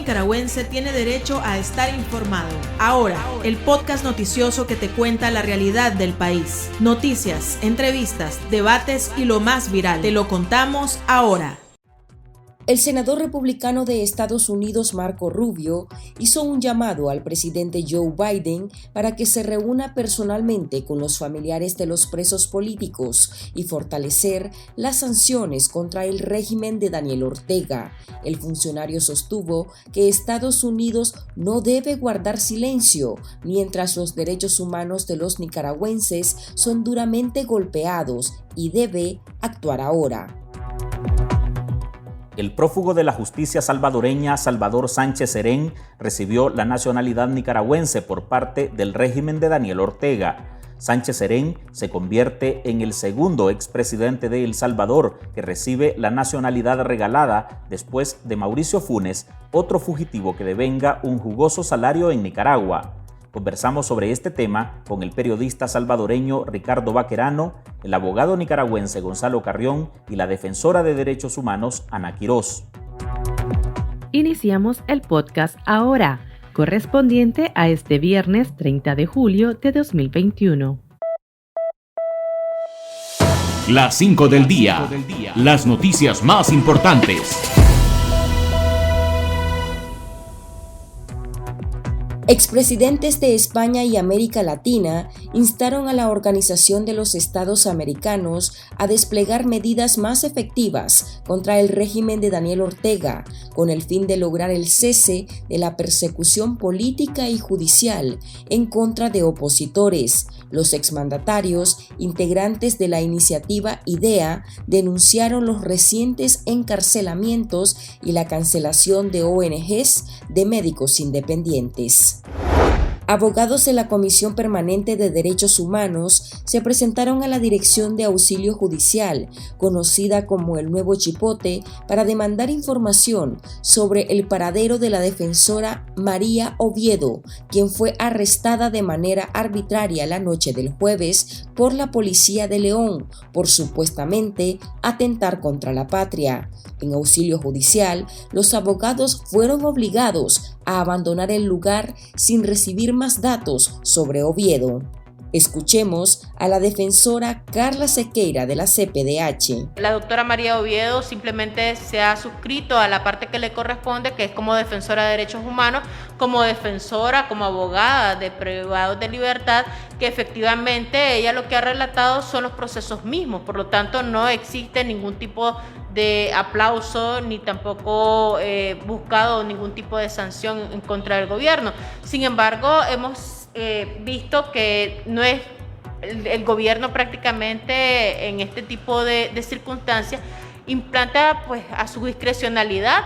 nicaragüense tiene derecho a estar informado. Ahora, el podcast noticioso que te cuenta la realidad del país. Noticias, entrevistas, debates y lo más viral. Te lo contamos ahora. El senador republicano de Estados Unidos, Marco Rubio, hizo un llamado al presidente Joe Biden para que se reúna personalmente con los familiares de los presos políticos y fortalecer las sanciones contra el régimen de Daniel Ortega. El funcionario sostuvo que Estados Unidos no debe guardar silencio mientras los derechos humanos de los nicaragüenses son duramente golpeados y debe actuar ahora. El prófugo de la justicia salvadoreña Salvador Sánchez Serén recibió la nacionalidad nicaragüense por parte del régimen de Daniel Ortega. Sánchez Serén se convierte en el segundo expresidente de El Salvador que recibe la nacionalidad regalada después de Mauricio Funes, otro fugitivo que devenga un jugoso salario en Nicaragua. Conversamos sobre este tema con el periodista salvadoreño Ricardo Baquerano, el abogado nicaragüense Gonzalo Carrión y la defensora de derechos humanos Ana Quirós. Iniciamos el podcast ahora, correspondiente a este viernes 30 de julio de 2021. Las 5 del día, las noticias más importantes. Expresidentes de España y América Latina instaron a la Organización de los Estados Americanos a desplegar medidas más efectivas contra el régimen de Daniel Ortega, con el fin de lograr el cese de la persecución política y judicial en contra de opositores. Los exmandatarios, integrantes de la iniciativa IDEA, denunciaron los recientes encarcelamientos y la cancelación de ONGs de médicos independientes. Abogados de la Comisión Permanente de Derechos Humanos se presentaron a la Dirección de Auxilio Judicial, conocida como el Nuevo Chipote, para demandar información sobre el paradero de la defensora María Oviedo, quien fue arrestada de manera arbitraria la noche del jueves por la Policía de León por supuestamente atentar contra la patria. En auxilio judicial, los abogados fueron obligados a abandonar el lugar sin recibir más datos sobre Oviedo. Escuchemos a la defensora Carla Sequeira de la CPDH. La doctora María Oviedo simplemente se ha suscrito a la parte que le corresponde, que es como defensora de derechos humanos, como defensora, como abogada de privados de libertad, que efectivamente ella lo que ha relatado son los procesos mismos, por lo tanto no existe ningún tipo de aplauso ni tampoco buscado ningún tipo de sanción en contra del gobierno. Sin embargo, hemos visto que no es el gobierno prácticamente en este tipo de circunstancias implanta pues a su discrecionalidad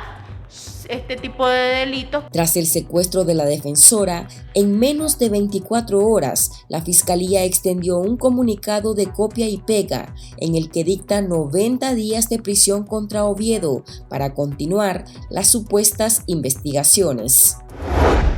este tipo de delitos. Tras el secuestro de la defensora, en menos de 24 horas, la Fiscalía extendió un comunicado de copia y pega en el que dicta 90 días de prisión contra Oviedo para continuar las supuestas investigaciones.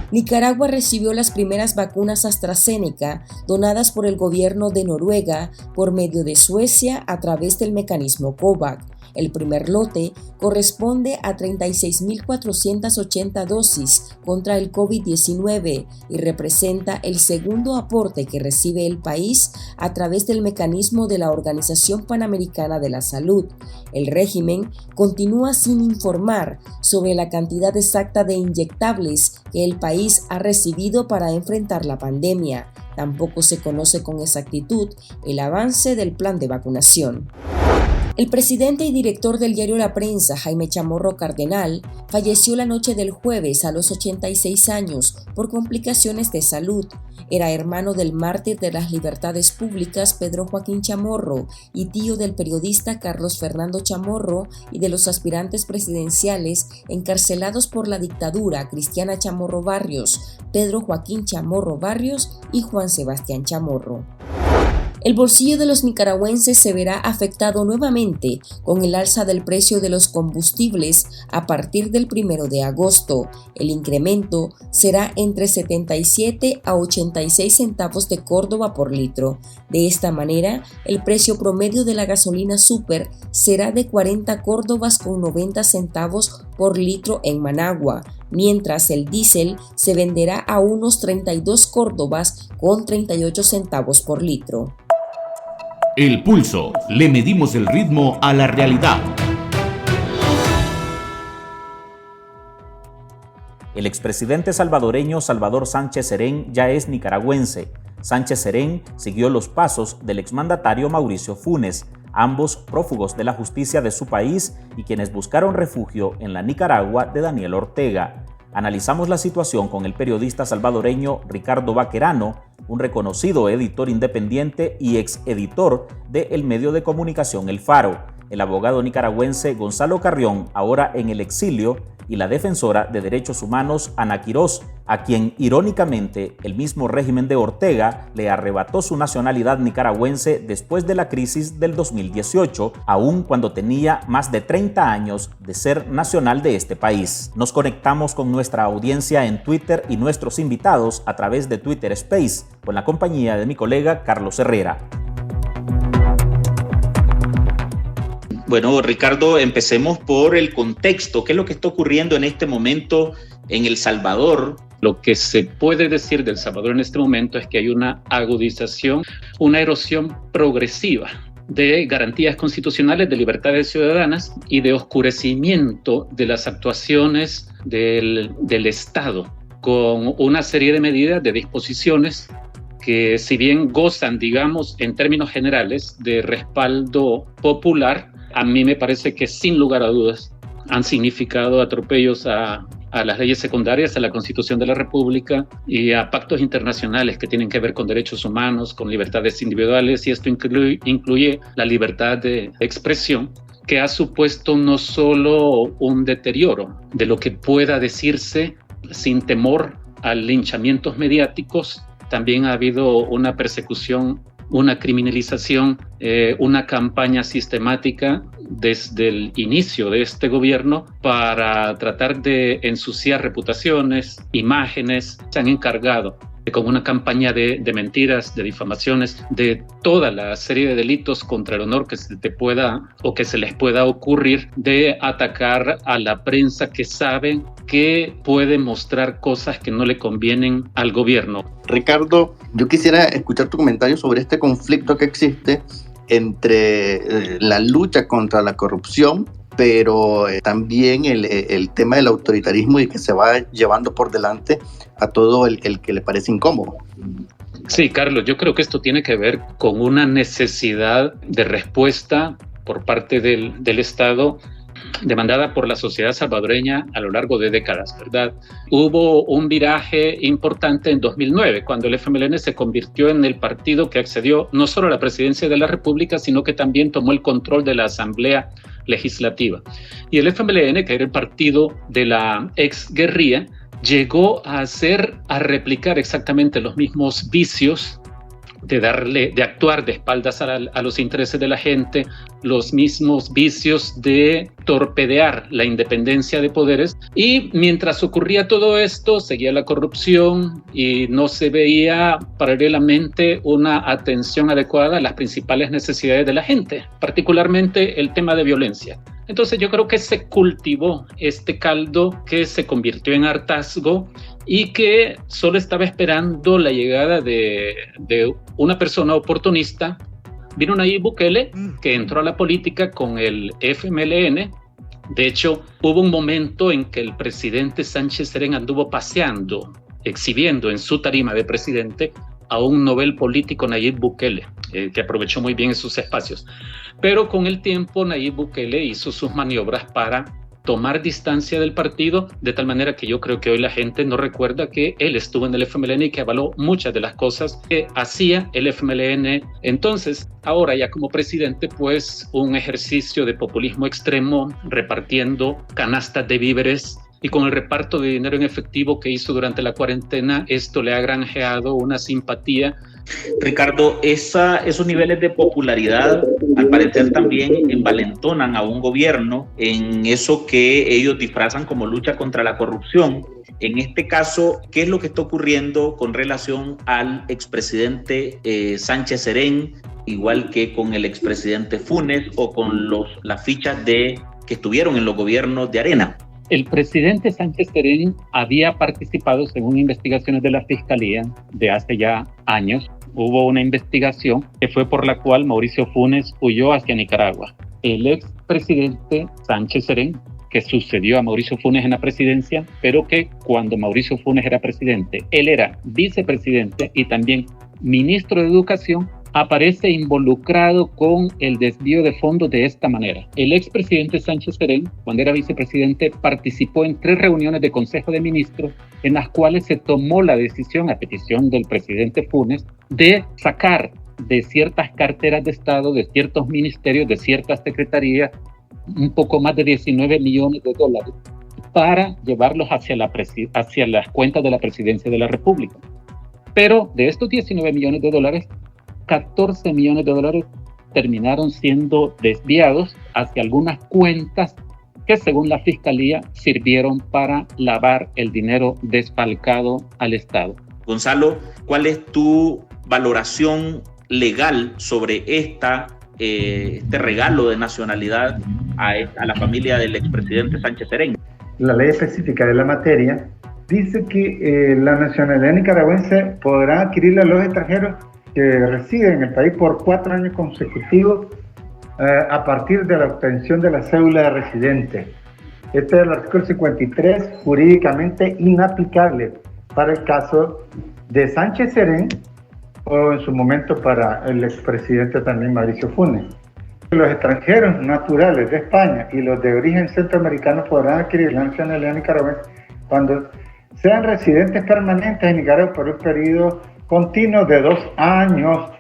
Nicaragua recibió las primeras vacunas AstraZeneca donadas por el gobierno de Noruega por medio de Suecia a través del mecanismo COVAX. El primer lote corresponde a 36.480 dosis contra el COVID-19 y representa el segundo aporte que recibe el país a través del mecanismo de la Organización Panamericana de la Salud. El régimen continúa sin informar sobre la cantidad exacta de inyectables que el país ha recibido para enfrentar la pandemia. Tampoco se conoce con exactitud el avance del plan de vacunación. El presidente y director del diario La Prensa, Jaime Chamorro Cardenal, falleció la noche del jueves a los 86 años por complicaciones de salud. Era hermano del mártir de las libertades públicas Pedro Joaquín Chamorro y tío del periodista Carlos Fernando Chamorro y de los aspirantes presidenciales encarcelados por la dictadura Cristiana Chamorro Barrios, Pedro Joaquín Chamorro Barrios y Juan Sebastián Chamorro. El bolsillo de los nicaragüenses se verá afectado nuevamente con el alza del precio de los combustibles a partir del 1 de agosto. El incremento será entre 77 a 86 centavos de Córdoba por litro. De esta manera, el precio promedio de la gasolina super será de 40 córdobas con 90 centavos por litro en Managua, mientras el diésel se venderá a unos 32 córdobas con 38 centavos por litro. El Pulso. Le medimos el ritmo a la realidad. El expresidente salvadoreño Salvador Sánchez Serén ya es nicaragüense. Sánchez Serén siguió los pasos del exmandatario Mauricio Funes, ambos prófugos de la justicia de su país y quienes buscaron refugio en la Nicaragua de Daniel Ortega. Analizamos la situación con el periodista salvadoreño Ricardo Baquerano, un reconocido editor independiente y exeditor del medio de comunicación El Faro, el abogado nicaragüense Gonzalo Carrión, ahora en el exilio, y la defensora de derechos humanos Ana Quirós, a quien irónicamente el mismo régimen de Ortega le arrebató su nacionalidad nicaragüense después de la crisis del 2018, aun cuando tenía más de 30 años de ser nacional de este país. Nos conectamos con nuestra audiencia en Twitter y nuestros invitados a través de Twitter Space, con la compañía de mi colega Carlos Herrera. Bueno, Ricardo, empecemos por el contexto. ¿Qué es lo que está ocurriendo en este momento en El Salvador? Lo que se puede decir del Salvador en este momento es que hay una agudización, una erosión progresiva de garantías constitucionales, de libertades ciudadanas y de oscurecimiento de las actuaciones del Estado, con una serie de medidas, de disposiciones que, si bien gozan, digamos, en términos generales de respaldo popular, a mí me parece que sin lugar a dudas han significado atropellos a las leyes secundarias, a la Constitución de la República y a pactos internacionales que tienen que ver con derechos humanos, con libertades individuales, y esto incluye la libertad de expresión, que ha supuesto no solo un deterioro de lo que pueda decirse sin temor a linchamientos mediáticos, también ha habido una persecución, una criminalización, una campaña sistemática desde el inicio de este gobierno para tratar de ensuciar reputaciones, imágenes. Se han encargado con una campaña de mentiras, de difamaciones, de toda la serie de delitos contra el honor que se te pueda o que se les pueda ocurrir, de atacar a la prensa que saben que puede mostrar cosas que no le convienen al gobierno. Ricardo, yo quisiera escuchar tu comentario sobre este conflicto que existe entre la lucha contra la corrupción, pero también el tema del autoritarismo y que se va llevando por delante a todo el que le parece incómodo. Sí, Carlos, yo creo que esto tiene que ver con una necesidad de respuesta por parte del Estado demandada por la sociedad salvadoreña a lo largo de décadas, ¿verdad? Hubo un viraje importante en 2009, cuando el FMLN se convirtió en el partido que accedió no solo a la presidencia de la República, sino que también tomó el control de la Asamblea Legislativa. Y el FMLN, que era el partido de la exguerrilla, llegó a replicar exactamente los mismos vicios de actuar de espaldas a los intereses de la gente, los mismos vicios de torpedear la independencia de poderes. Y mientras ocurría todo esto, seguía la corrupción y no se veía paralelamente una atención adecuada a las principales necesidades de la gente, particularmente el tema de violencia. Entonces yo creo que se cultivó este caldo que se convirtió en hartazgo y que solo estaba esperando la llegada de una persona oportunista. Vino Nayib Bukele, que entró a la política con el FMLN. De hecho, hubo un momento en que el presidente Sánchez Serén anduvo paseando, exhibiendo en su tarima de presidente a un novel político, Nayib Bukele, que aprovechó muy bien esos espacios. Pero con el tiempo Nayib Bukele hizo sus maniobras para tomar distancia del partido, de tal manera que yo creo que hoy la gente no recuerda que él estuvo en el FMLN y que avaló muchas de las cosas que hacía el FMLN. Entonces, ahora ya como presidente, pues un ejercicio de populismo extremo, repartiendo canastas de víveres, y con el reparto de dinero en efectivo que hizo durante la cuarentena, esto le ha granjeado una simpatía. Ricardo, esos niveles de popularidad al parecer también envalentonan a un gobierno en eso que ellos disfrazan como lucha contra la corrupción. En este caso, ¿qué es lo que está ocurriendo con relación al expresidente Sánchez Serén, igual que con el expresidente Funes o con las fichas que estuvieron en los gobiernos de Arena? El presidente Sánchez Serén había participado, según investigaciones de la Fiscalía de hace ya años, hubo una investigación que fue por la cual Mauricio Funes huyó hacia Nicaragua. El expresidente Sánchez Serén, que sucedió a Mauricio Funes en la presidencia, pero que cuando Mauricio Funes era presidente, él era vicepresidente y también ministro de Educación, aparece involucrado con el desvío de fondos de esta manera. El expresidente Sánchez Serén, cuando era vicepresidente, participó en 3 reuniones de Consejo de Ministros en las cuales se tomó la decisión, a petición del presidente Funes, de sacar de ciertas carteras de Estado, de ciertos ministerios, de ciertas secretarías, un poco más de 19 millones de dólares para llevarlos hacia las cuentas de la Presidencia de la República. Pero de estos 19 millones de dólares, 14 millones de dólares terminaron siendo desviados hacia algunas cuentas que, según la Fiscalía, sirvieron para lavar el dinero desfalcado al Estado. Gonzalo, ¿cuál es tu valoración legal sobre este regalo de nacionalidad a la familia del expresidente Sánchez Serén? La ley específica de la materia dice que la nacionalidad nicaragüense podrá adquirirla a los extranjeros que residen en el país por 4 años consecutivos a partir de la obtención de la cédula de residente. Este es el artículo 53, jurídicamente inaplicable para el caso de Sánchez Serén o en su momento para el expresidente también Mauricio Funes. Los extranjeros naturales de España y los de origen centroamericano podrán adquirir la nacionalidad nicaragüense cuando sean residentes permanentes en Nicaragua por un periodo continuo de 2 años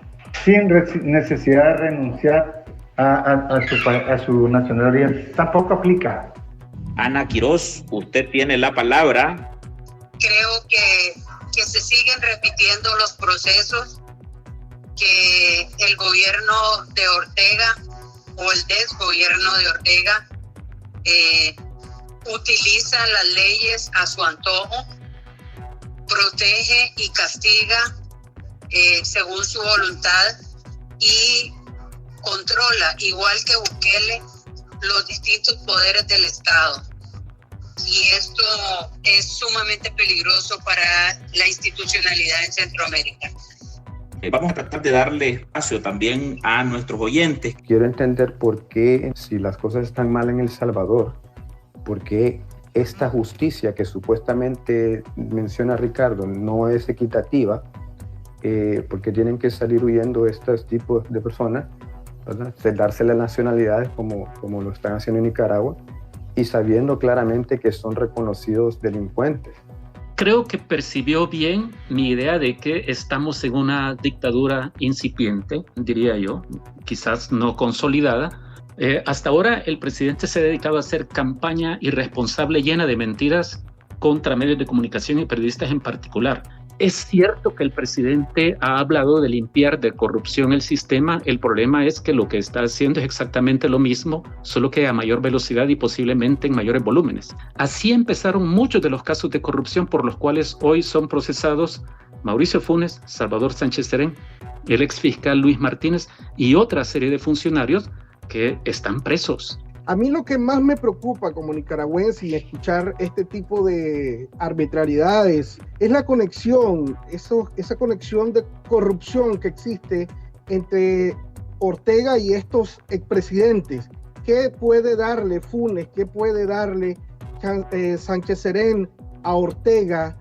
sin necesidad de renunciar a su nacionalidad. Tampoco aplica. Ana Quiroz, usted tiene la palabra. Creo que se siguen repitiendo los procesos, que el gobierno de Ortega o el desgobierno de Ortega utiliza las leyes a su antojo, protege y castiga según su voluntad y controla, igual que Bukele, los distintos poderes del Estado. Y esto es sumamente peligroso para la institucionalidad en Centroamérica. Vamos a tratar de darle espacio también a nuestros oyentes. Quiero entender por qué, si las cosas están mal en El Salvador, por qué esta justicia que supuestamente menciona Ricardo no es equitativa, porque tienen que salir huyendo estos tipos de personas, ¿verdad? Darse las nacionalidades como lo están haciendo en Nicaragua y sabiendo claramente que son reconocidos delincuentes. Creo que percibió bien mi idea de que estamos en una dictadura incipiente, diría yo, quizás no consolidada. Hasta ahora el presidente se ha dedicado a hacer campaña irresponsable llena de mentiras contra medios de comunicación y periodistas en particular. Es cierto que el presidente ha hablado de limpiar de corrupción el sistema. El problema es que lo que está haciendo es exactamente lo mismo, solo que a mayor velocidad y posiblemente en mayores volúmenes. Así empezaron muchos de los casos de corrupción por los cuales hoy son procesados Mauricio Funes, Salvador Sánchez Serén, el exfiscal Luis Martínez y otra serie de funcionarios que están presos. A mí lo que más me preocupa como nicaragüense y escuchar este tipo de arbitrariedades es la conexión, esa conexión de corrupción que existe entre Ortega y estos expresidentes. ¿Qué puede darle Funes, qué puede darle Sánchez Serén a Ortega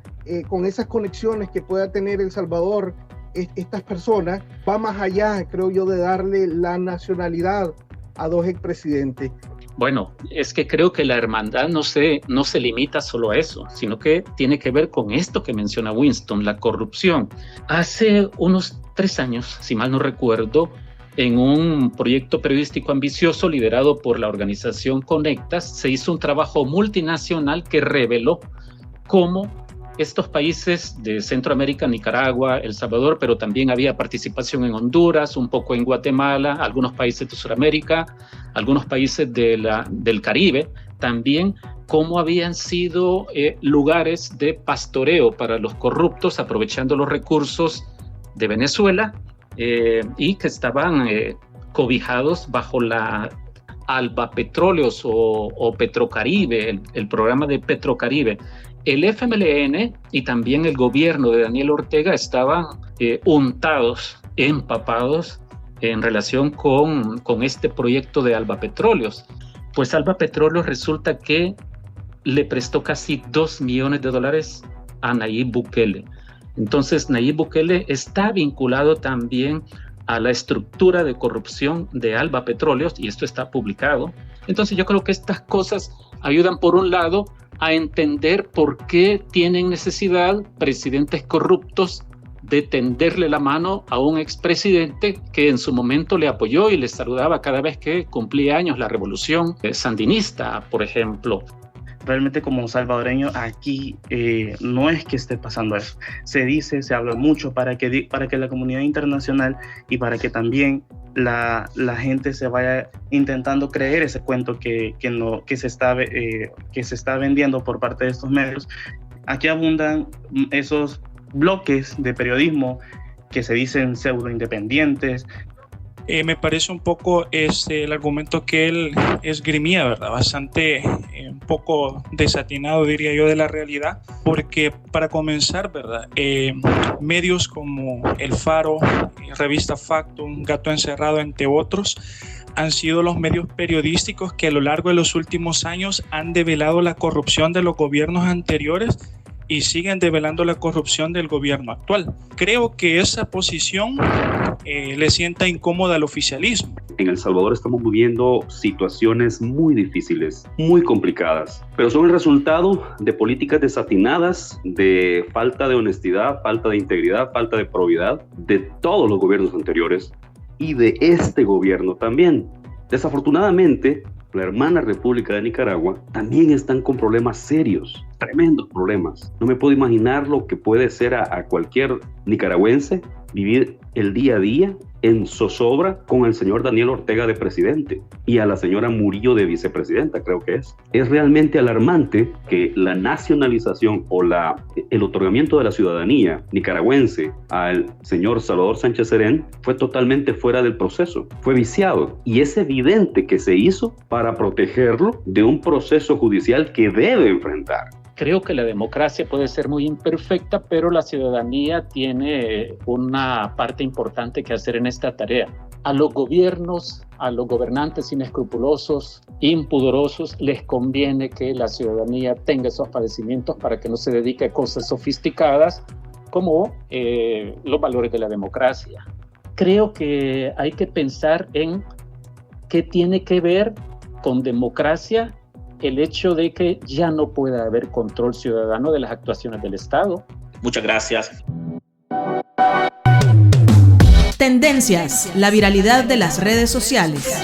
con esas conexiones que pueda tener El Salvador? Estas personas va más allá, creo yo, de darle la nacionalidad a 2 expresidentes. Bueno, es que creo que la hermandad no se limita solo a eso, sino que tiene que ver con esto que menciona Winston, la corrupción. Hace unos 3 años, si mal no recuerdo, en un proyecto periodístico ambicioso liderado por la organización Conectas, se hizo un trabajo multinacional que reveló cómo estos países de Centroamérica, Nicaragua, El Salvador, pero también había participación en Honduras, un poco en Guatemala, algunos países de Sudamérica, algunos países del Caribe, también cómo habían sido lugares de pastoreo para los corruptos, aprovechando los recursos de Venezuela y que estaban cobijados bajo la Alba Petróleos o Petrocaribe, el programa de Petrocaribe, el FMLN y también el gobierno de Daniel Ortega estaban untados, empapados en relación con este proyecto de Alba Petróleos. Pues Alba Petróleos resulta que le prestó casi $2 millones a Nayib Bukele. Entonces Nayib Bukele está vinculado también a la estructura de corrupción de Alba Petróleos, y esto está publicado. Entonces yo creo que estas cosas ayudan, por un lado, a entender por qué tienen necesidad presidentes corruptos de tenderle la mano a un expresidente que en su momento le apoyó y le saludaba cada vez que cumplía años la revolución sandinista, por ejemplo. Realmente como salvadoreño aquí no es que esté pasando eso. Se habla mucho para que la comunidad internacional y para que también la gente se vaya intentando creer ese cuento que se está vendiendo por parte de estos medios. Aquí abundan esos bloques de periodismo que se dicen pseudo independientes. Me parece un poco el argumento que él esgrimía, ¿verdad? Bastante, un poco desatinado, diría yo, de la realidad, porque para comenzar, ¿verdad? Medios como El Faro, Revista Factum, Gato Encerrado, entre otros, han sido los medios periodísticos que a lo largo de los últimos años han develado la corrupción de los gobiernos anteriores y siguen develando la corrupción del gobierno actual. Creo que esa posición le sienta incómoda al oficialismo. En El Salvador estamos viviendo situaciones muy difíciles, muy complicadas, pero son el resultado de políticas desatinadas, de falta de honestidad, falta de integridad, falta de probidad de todos los gobiernos anteriores y de este gobierno también. Desafortunadamente, la hermana República de Nicaragua también están con problemas serios, tremendos problemas. No me puedo imaginar lo que puede ser a cualquier nicaragüense vivir el día a día en zozobra con el señor Daniel Ortega de presidente y a la señora Murillo de vicepresidenta, creo que es. Es realmente alarmante que la nacionalización o el otorgamiento de la ciudadanía nicaragüense al señor Salvador Sánchez Serén fue totalmente fuera del proceso, fue viciado, y es evidente que se hizo para protegerlo de un proceso judicial que debe enfrentar. Creo que la democracia puede ser muy imperfecta, pero la ciudadanía tiene una parte importante que hacer en esta tarea. A los gobiernos, a los gobernantes inescrupulosos, impudorosos, les conviene que la ciudadanía tenga esos padecimientos para que no se dedique a cosas sofisticadas como los valores de la democracia. Creo que hay que pensar en qué tiene que ver con democracia el hecho de que ya no pueda haber control ciudadano de las actuaciones del Estado. Muchas gracias. Tendencias, la viralidad de las redes sociales.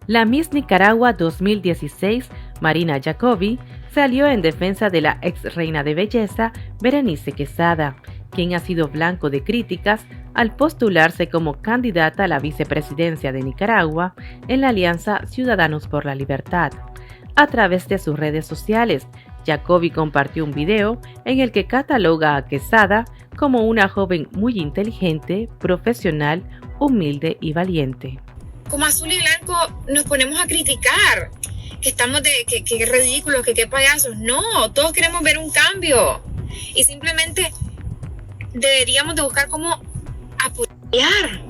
La Miss Nicaragua 2016, Marina Jacobi, salió en defensa de la ex reina de belleza, Berenice Quesada, quien ha sido blanco de críticas al postularse como candidata a la vicepresidencia de Nicaragua en la Alianza Ciudadanos por la Libertad. A través de sus redes sociales, Jacobi compartió un video en el que cataloga a Quesada como una joven muy inteligente, profesional, humilde y valiente. Como azul y blanco nos ponemos a criticar, que estamos que ridículos, que qué payasos. No, todos queremos ver un cambio y simplemente deberíamos de buscar cómo apoyar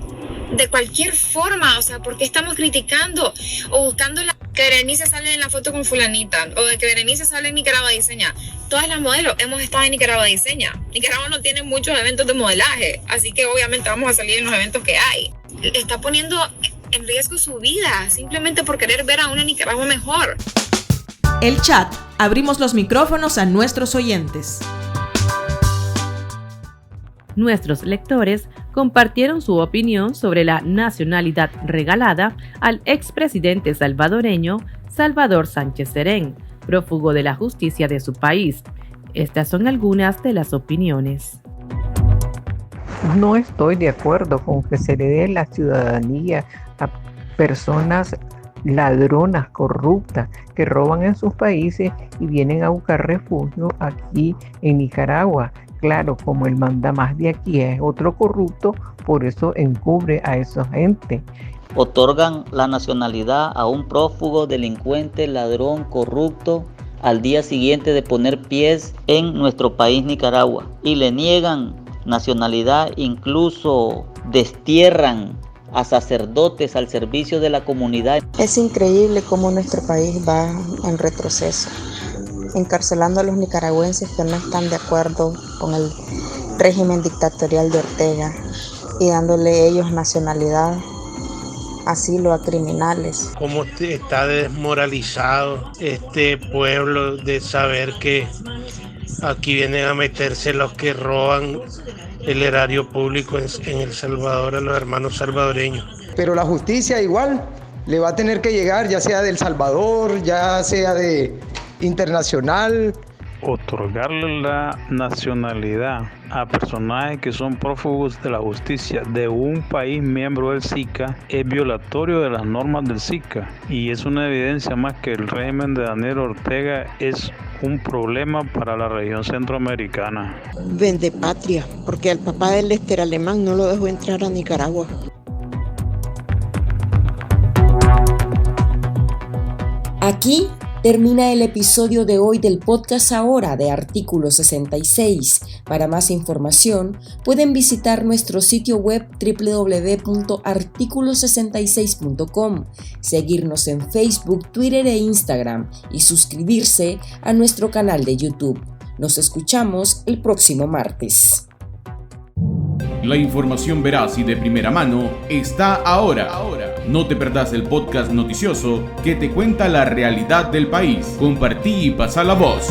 de cualquier forma. O sea, ¿por qué estamos criticando o buscando que Berenice sale en la foto con fulanita o de que Berenice sale en Nicaragua Diseña? Todas las modelos hemos estado en Nicaragua Diseña. Nicaragua no tiene muchos eventos de modelaje, así que obviamente vamos a salir en los eventos que hay. Está poniendo en riesgo su vida simplemente por querer ver a una Nicaragua mejor. El chat. Abrimos los micrófonos a nuestros oyentes. Nuestros lectores compartieron su opinión sobre la nacionalidad regalada al expresidente salvadoreño Salvador Sánchez Serén, prófugo de la justicia de su país. Estas son algunas de las opiniones. No estoy de acuerdo con que se le dé la ciudadanía a personas ladronas, corruptas, que roban en sus países y vienen a buscar refugio aquí en Nicaragua. Claro, como el mandamás de aquí es otro corrupto, por eso encubre a esa gente. otorgan la nacionalidad a un prófugo, delincuente, ladrón, corrupto, al día siguiente de poner pies en nuestro país Nicaragua, y le niegan nacionalidad, incluso destierran a sacerdotes al servicio de la comunidad. Es increíble cómo nuestro país va en retroceso, encarcelando a los nicaragüenses que no están de acuerdo con el régimen dictatorial de Ortega y dándole ellos nacionalidad, asilo a criminales. Cómo está desmoralizado este pueblo de saber que aquí vienen a meterse los que roban el erario público en El Salvador a los hermanos salvadoreños. Pero la justicia igual le va a tener que llegar, ya sea del Salvador, ya sea de internacional. Otorgarle la nacionalidad a personajes que son prófugos de la justicia de un país miembro del SICA es violatorio de las normas del SICA, y es una evidencia más que el régimen de Daniel Ortega es un problema para la región centroamericana. Vende patria, porque al papá del Lester Alemán no lo dejó entrar a Nicaragua. Aquí termina el episodio de hoy del podcast Ahora de Artículo 66. Para más información, pueden visitar nuestro sitio web www.articulo66.com, seguirnos en Facebook, Twitter e Instagram y suscribirse a nuestro canal de YouTube. Nos escuchamos el próximo martes. La información veraz y de primera mano está ahora. No te perdás el podcast noticioso que te cuenta la realidad del país. Compartí y pasa la voz.